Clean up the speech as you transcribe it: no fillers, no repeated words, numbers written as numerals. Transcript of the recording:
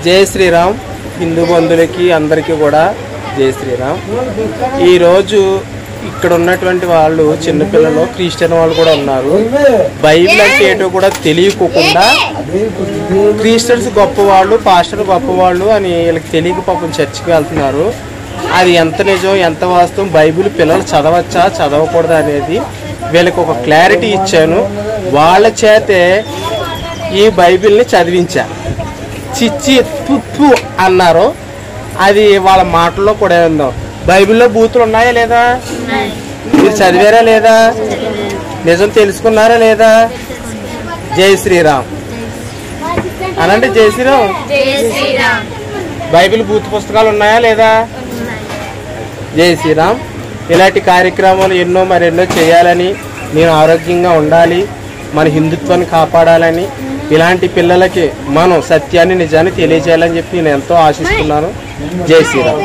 జై శ్రీరామ్. హిందూ బంధువులకి అందరికీ కూడా జై శ్రీరామ్. ఈరోజు ఇక్కడ ఉన్నటువంటి వాళ్ళు చిన్నపిల్లలు క్రిస్టియన్ వాళ్ళు కూడా ఉన్నారు. బైబిల్ అంటే ఏంటో కూడా తెలియకుండా క్రిస్టియన్స్ గొప్పవాళ్ళు, పాస్టర్ గొప్పవాళ్ళు అని వీళ్ళకి తెలియక పాపం చర్చికి వెళ్తున్నారు. అది ఎంత నిజం ఎంత వాస్తవం, బైబిల్ పిల్లలు చదవచ్చా చదవకూడదా అనేది వీళ్ళకి ఒక క్లారిటీ ఇచ్చాను. వాళ్ళ చేతే ఈ బైబిల్ని చదివించా. చిచ్చి తుప్పు అన్నారు. అది వాళ్ళ మాటల్లో కూడా ఉందాం. బైబిల్లో బూతులు ఉన్నాయా లేదా? మీరు చదివారా లేదా? నిజం తెలుసుకున్నారా లేదా? జై శ్రీరామ్ అనంటే జై శ్రీరామ్. బైబిల్ బూత్ పుస్తకాలు ఉన్నాయా లేదా? జై శ్రీరామ్. ఇలాంటి కార్యక్రమాలు ఎన్నో మరెన్నో చేయాలని, నేను ఆరోగ్యంగా ఉండాలి, మన హిందుత్వాన్ని కాపాడాలని, ఇలాంటి పిల్లలకి మనం సత్యాన్ని నిజాన్ని తెలియజేయాలని చెప్పి నేను ఎంతో ఆశిస్తున్నాను. జై శ్రీరామ్.